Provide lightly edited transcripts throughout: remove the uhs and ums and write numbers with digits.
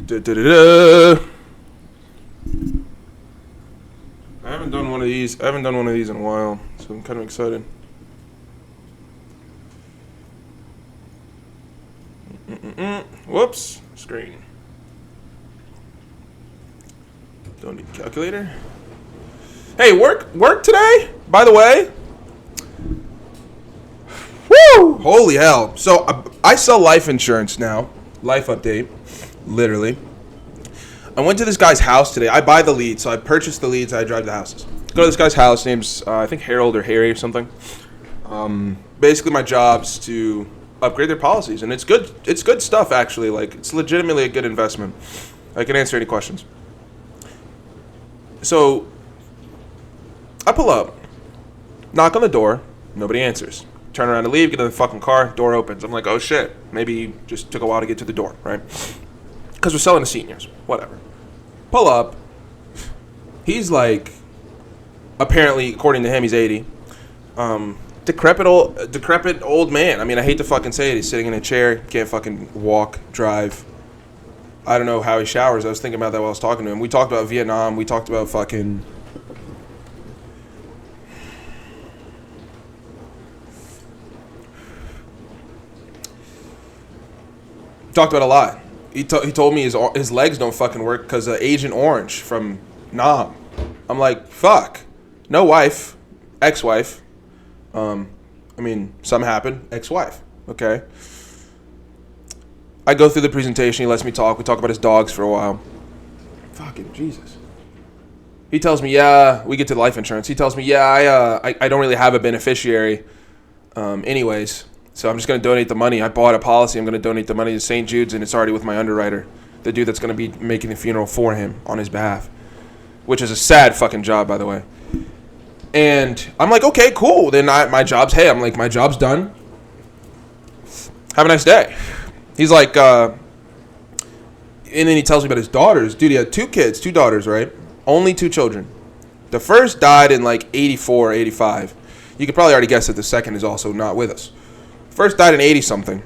Da-da-da-da. I haven't done one of these. I haven't done one of these in a while, so I'm kind of excited. Whoops, screen. Don't need a calculator. Hey, work today, by the way. Woo! Holy hell. So I sell life insurance now. Life update, literally. I went to this guy's house today. I buy the leads, so I purchase the leads, I drive the houses. Go to this guy's house, name's, I think Harold or Harry or something. Basically my job's to upgrade their policies, and it's good. It's good stuff, actually. Like, it's legitimately a good investment. I can answer any questions. So, I pull up, knock on the door, nobody answers. Turn around to leave, get in the fucking car, door opens. I'm like, oh shit, maybe just took a while to get to the door, right? Because we're selling to seniors, whatever. Pull up. He's like, apparently, according to him, he's 80. Decrepit old man. I mean, I hate to fucking say it. He's sitting in a chair, can't fucking walk, drive. I don't know how he showers. I was thinking about that while I was talking to him. We talked about Vietnam. We talked about fucking... Talked about a lot. He told me his legs don't fucking work because of Agent Orange from Nam. I'm like, fuck. No wife. Ex-wife. I mean, something happened. Ex-wife. Okay. I go through the presentation. He lets me talk. We talk about his dogs for a while. Fucking Jesus. He tells me, yeah, we get to life insurance. He tells me, yeah, I don't really have a beneficiary anyways. So I'm just going to donate the money. I bought a policy. I'm going to donate the money to St. Jude's, and it's already with my underwriter, the dude that's going to be making the funeral for him on his behalf, which is a sad fucking job, by the way. And I'm like, okay, cool. Then my job's done. Have a nice day. He's like, and then he tells me about his daughters. Dude, he had 2 kids, 2 daughters, right? Only 2 children. The first died in like 84 or 85. You could probably already guess that the second is also not with us. First died in 80-something,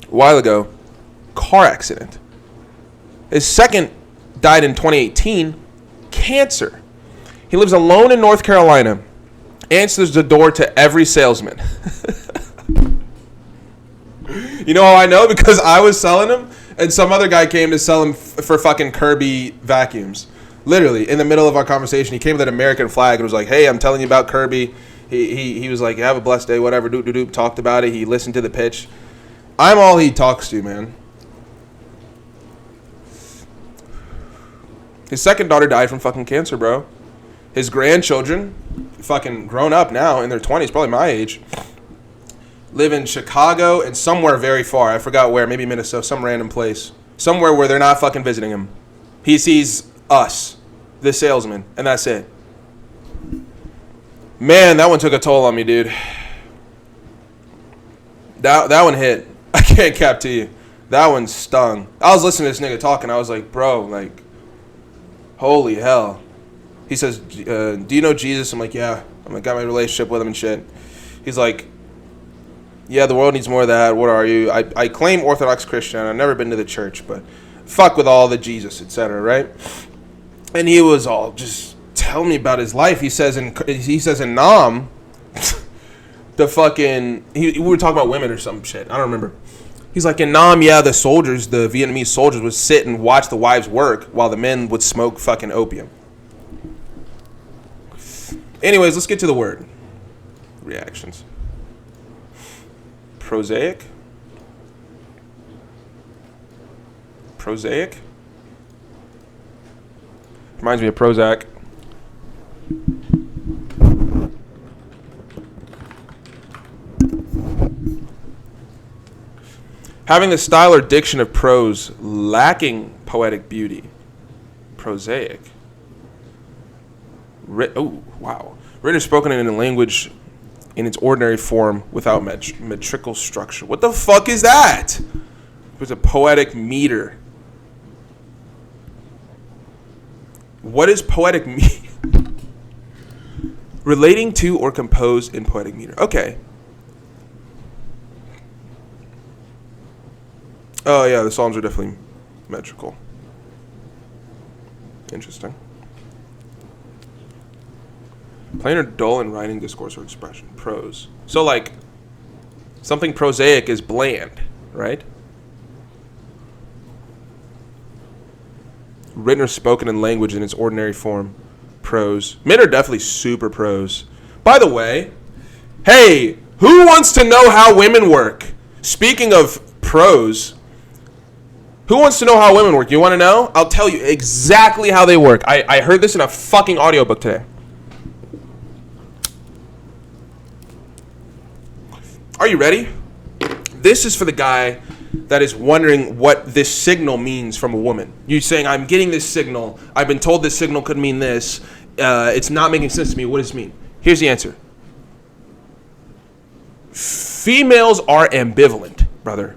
a while ago, car accident. His second died in 2018, cancer. He lives alone in North Carolina, answers the door to every salesman. You know how I know? Because I was selling him, and some other guy came to sell him for fucking Kirby vacuums. Literally, in the middle of our conversation, he came with an American flag and was like, hey, I'm telling you about Kirby. He was like, have a blessed day, whatever, doop, talked about it. He listened to the pitch. I'm all he talks to, man. His second daughter died from fucking cancer, bro. His grandchildren, fucking grown up now, in their 20s, probably my age, live in Chicago and somewhere very far. I forgot where, maybe Minnesota, some random place. Somewhere where they're not fucking visiting him. He sees us, the salesman, and that's it. Man, that one took a toll on me, dude. That one hit. I can't cap to you. That one stung. I was listening to this nigga talking. I was like, bro, like, holy hell. He says, do you know Jesus? I'm like, yeah. I'm like, got my relationship with him and shit. He's like, yeah, the world needs more of that. What are you? I claim Orthodox Christian. I've never been to the church, but fuck with all the Jesus, etc., right? And he was all just... tell me about his life. He says in Nam, the fucking we were talking about women or some shit. I don't remember. He's like, in Nam, yeah, the Vietnamese soldiers would sit and watch the wives work while the men would smoke fucking opium. Anyways, let's get to the word. Reactions. Prosaic. Reminds me of Prozac. Having the style or diction of prose, lacking poetic beauty. Prosaic. Written or spoken in a language in its ordinary form without metrical structure. What the fuck is that? It's a poetic meter. What is poetic meter? Relating to or composed in poetic meter. Okay. Oh yeah, the Psalms are definitely metrical. Interesting. Plain or dull in writing, discourse, or expression. Prose. So, like, something prosaic is bland, right? Written or spoken in language in its ordinary form. Prose. Men are definitely super prose. By the way, hey, who wants to know how women work? Speaking of prose, who wants to know how women work? You want to know? I'll tell you exactly how they work. I heard this in a fucking audiobook today. Are you ready? This is for the guy that is wondering what this signal means from a woman. You're saying, I'm getting this signal. I've been told this signal could mean this. It's not making sense to me. What does it mean? Here's the answer. Females are ambivalent, brother.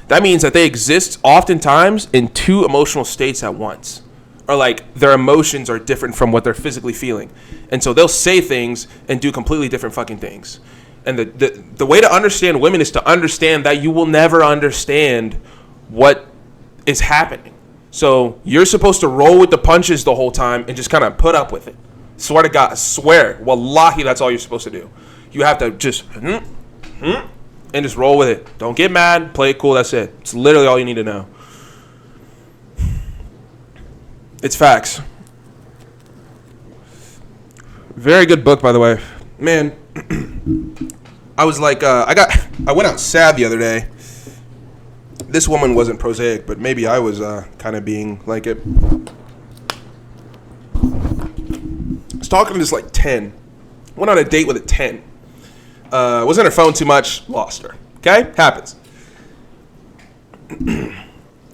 That means that they exist oftentimes in two emotional states at once. Or like their emotions are different from what they're physically feeling. And so they'll say things and do completely different fucking things. And the way to understand women is to understand that you will never understand what is happening. So you're supposed to roll with the punches the whole time and just kind of put up with it. Swear to God, swear. Wallahi, that's all you're supposed to do. You have to just and just roll with it. Don't get mad. Play it cool. That's it. It's literally all you need to know. It's facts. Very good book, by the way. Man, I was like, I went out sad the other day. This woman wasn't prosaic, but maybe I was kind of being like it. I was talking to this like 10. Went on a date with a 10. Was on her phone too much, lost her. Okay? Happens.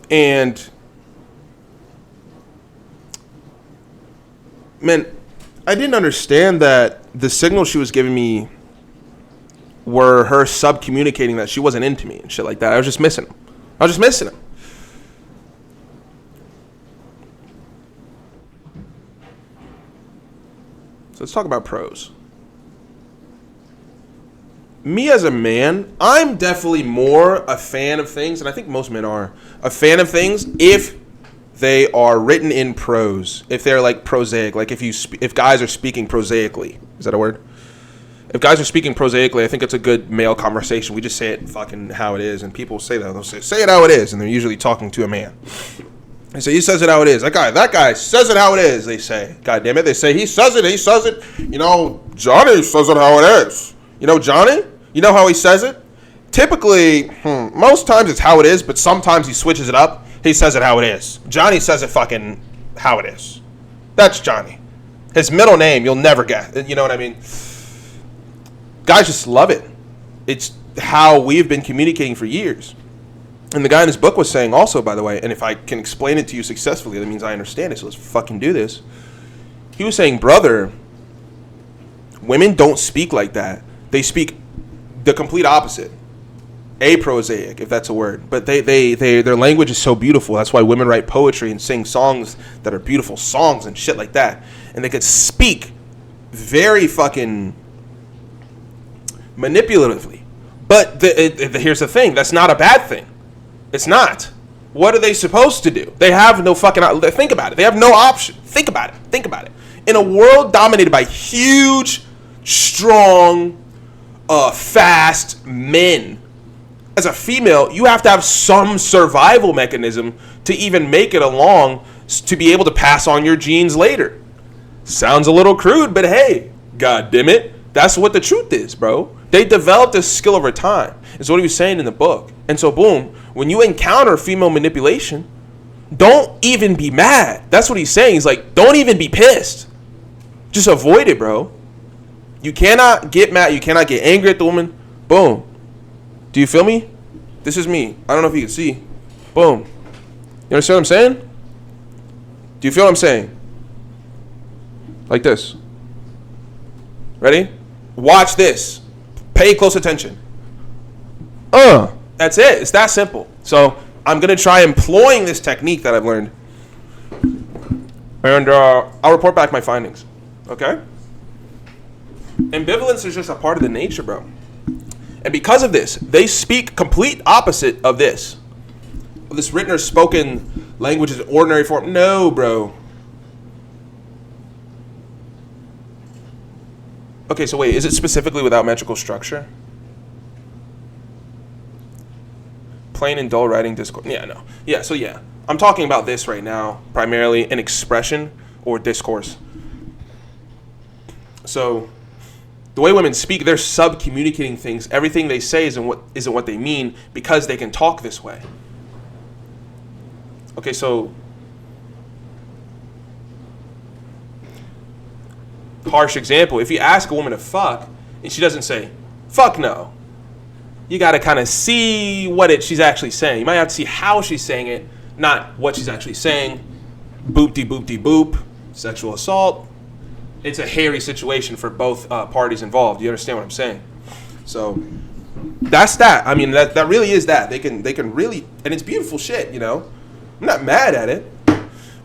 And, man, I didn't understand that the signals she was giving me were her sub-communicating that she wasn't into me and shit like that. I was just missing them. So let's talk about prose. Me as a man, I'm definitely more a fan of things, and I think most men are, a fan of things if they are written in prose, if they're like prosaic, like if guys are speaking prosaically. Is that a word? If guys are speaking prosaically, I think it's a good male conversation. We just say it fucking how it is, and people say that. They'll say it how it is, and they're usually talking to a man. They say, he says it how it is. That guy says it how it is, they say. God damn it. They say, he says it. You know, Johnny says it how it is. You know, Johnny? You know how he says it? Typically, most times it's how it is, but sometimes he switches it up. He says it how it is. Johnny says it fucking how it is. That's Johnny. His middle name, you'll never get. You know what I mean? Guys just love it. It's how we've been communicating for years. And the guy in his book was saying also, by the way, and if I can explain it to you successfully, that means I understand it, so let's fucking do this. He was saying, brother, women don't speak like that. They speak the complete opposite. Aprosaic, if that's a word. But their language is so beautiful. That's why women write poetry and sing songs that are beautiful songs and shit like that. And they could speak very fucking manipulatively. But here's the thing. That's not a bad thing. It's not. What are they supposed to do? They have no fucking... Think about it. They have no option. Think about it. In a world dominated by huge, strong, fast men, as a female, you have to have some survival mechanism to even make it along to be able to pass on your genes later. Sounds a little crude, but hey, god damn it, that's what the truth is, bro. They developed this skill over time. Is what he was saying in the book. And so, boom, when you encounter female manipulation, don't even be mad. That's what he's saying. He's like, don't even be pissed. Just avoid it, bro. You cannot get mad. You cannot get angry at the woman. Boom. Do you feel me? This is me. I don't know if you can see. Boom. You understand what I'm saying? Do you feel what I'm saying? Like this. Ready? Watch this. Pay close attention. That's it. It's that simple. So I'm going to try employing this technique that I've learned. And I'll report back my findings. Okay? Ambivalence is just a part of the nature, bro. And because of this, they speak complete opposite of this. this written or spoken language is ordinary form. No, bro. Okay, so wait, is it specifically without metrical structure? Plain and dull writing discourse. Yeah, no. Yeah, so yeah. I'm talking about this right now, primarily an expression or discourse. So the way women speak, they're sub-communicating things. Everything they say isn't what they mean because they can talk this way. Okay, so harsh example. If you ask a woman to fuck and she doesn't say, fuck no, you got to kind of see what she's actually saying. You might have to see how she's saying it, not what she's actually saying. Boop-de-boop-de-boop, sexual assault. It's a hairy situation for both parties involved. You understand what I'm saying? So that's that. I mean, that really is that. They can really, and it's beautiful shit, you know. I'm not mad at it.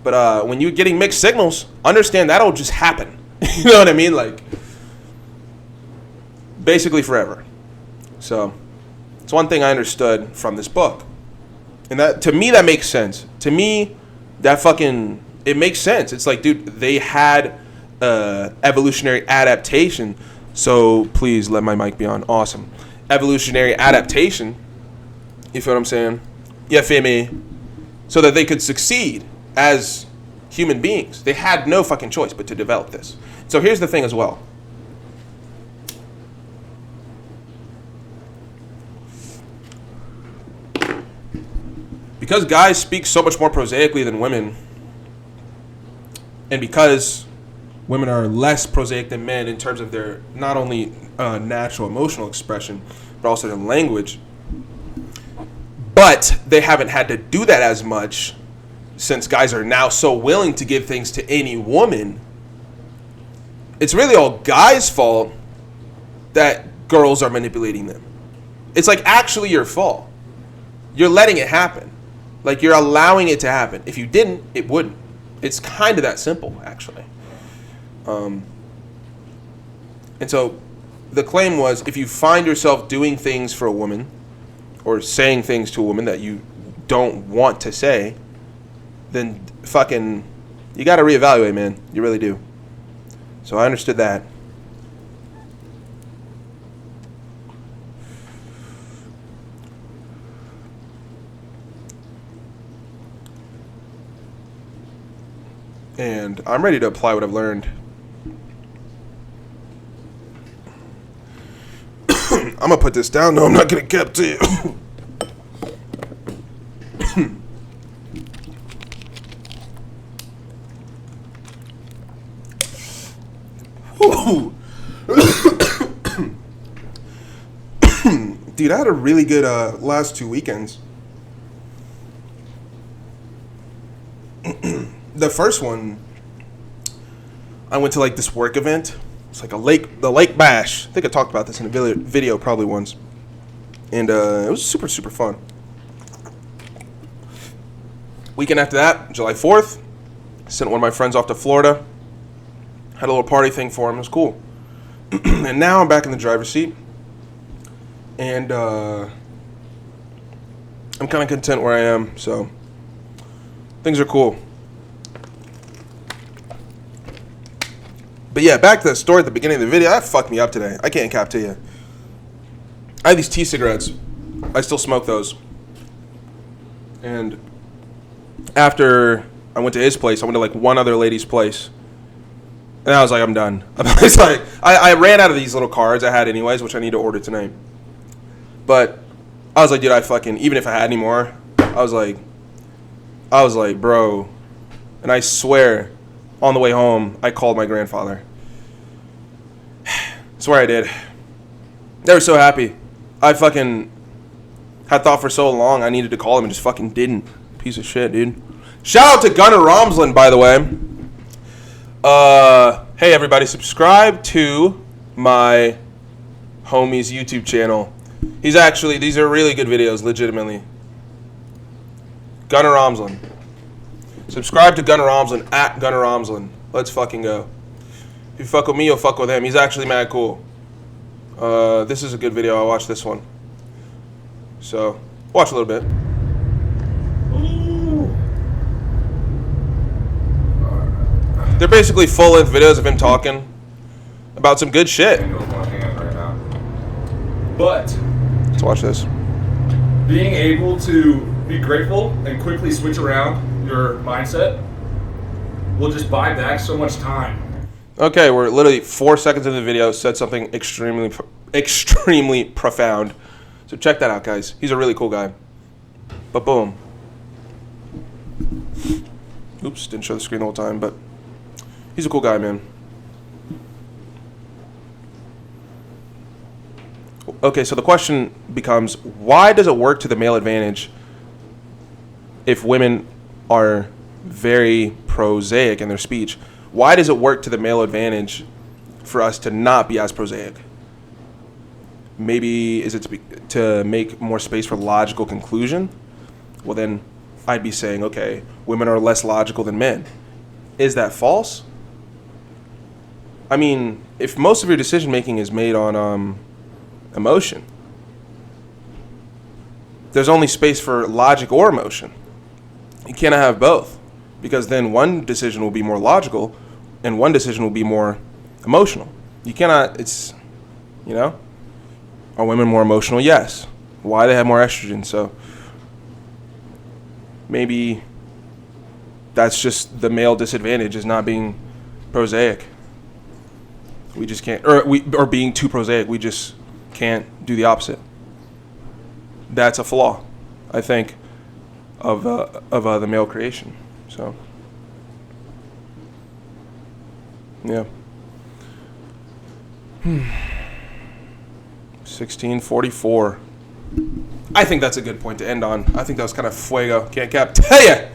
But when you're getting mixed signals, understand that'll just happen. You know what I mean? Like, basically forever. So it's one thing I understood from this book. And that, to me, that makes sense. To me, that fucking, it makes sense. It's like, dude, they had evolutionary adaptation. So please let my mic be on. Awesome. Evolutionary adaptation. You feel what I'm saying? You feel me? So that they could succeed as human beings. They had no fucking choice but to develop this. So here's the thing as well. Because guys speak so much more prosaically than women, and because women are less prosaic than men in terms of their not only natural emotional expression, but also their language, but they haven't had to do that as much since guys are now so willing to give things to any woman, it's really all guys' fault that girls are manipulating them. It's like actually your fault. You're letting it happen. Like, you're allowing it to happen. If you didn't, it wouldn't. It's kind of that simple, actually. And so the claim was, if you find yourself doing things for a woman or saying things to a woman that you don't want to say, then fucking, you got to reevaluate, man. You really do. So I understood that. And I'm ready to apply what I've learned. I'm going to put this down. No, I'm not going to keep to you. Dude, I had a really good last 2 weekends. The first one, I went to like this work event. It's like the Lake Bash. I think I talked about this in a video probably once. And it was super, super fun. Weekend after that, July 4th, sent one of my friends off to Florida. Had a little party thing for him. It was cool. And now I'm back in the driver's seat. And I'm kind of content where I am. So things are cool. But yeah, back to the story at the beginning of the video. That fucked me up today. I can't cap to you. I have these T-cigarettes. I still smoke those. And after I went to his place, I went to like one other lady's place. And I was like, I'm done. It's like, I ran out of these little cards I had anyways, which I need to order tonight. But I was like, dude, even if I had any more, I was like, bro. And I swear, on the way home, I called my grandfather. I swear I did. They were so happy. I fucking had thought for so long I needed to call him and just fucking didn't. Piece of shit, dude. Shout out to Gunnar Romslin, by the way. Hey, everybody, subscribe to my homie's YouTube channel. These are really good videos, legitimately. Gunnar Romslin. Subscribe to Gunnar Romslin, at Gunnar Romslin. Let's fucking go. If you fuck with me, you'll fuck with him. He's actually mad cool. This is a good video. I watched this one. So, watch a little bit. They're basically full-length videos of him talking about some good shit. But Let's watch this. being able to be grateful and quickly switch around your mindset will just buy back so much time. Okay, we're literally 4 seconds into the video, said something extremely profound. So check that out, guys. He's a really cool guy. But boom. Oops, didn't show the screen the whole time, but he's a cool guy, man. Okay, so the question becomes, why does it work to the male advantage if women are very prosaic in their speech? Why does it work to the male advantage for us to not be as prosaic? Maybe is it to make more space for logical conclusion? Well, then I'd be saying, okay, women are less logical than men. Is that false? I mean, if most of your decision making is made on emotion, there's only space for logic or emotion. You cannot have both, because then one decision will be more logical and one decision will be more emotional. You cannot, it's, you know, are women more emotional? Yes. Why? They have more estrogen, so maybe that's just the male disadvantage, is not being prosaic. We just can't, or being too prosaic. We just can't do the opposite. That's a flaw, I think, of the male creation. So, yeah. 1644. I think that's a good point to end on. I think that was kind of fuego. Can't cap. Tell ya!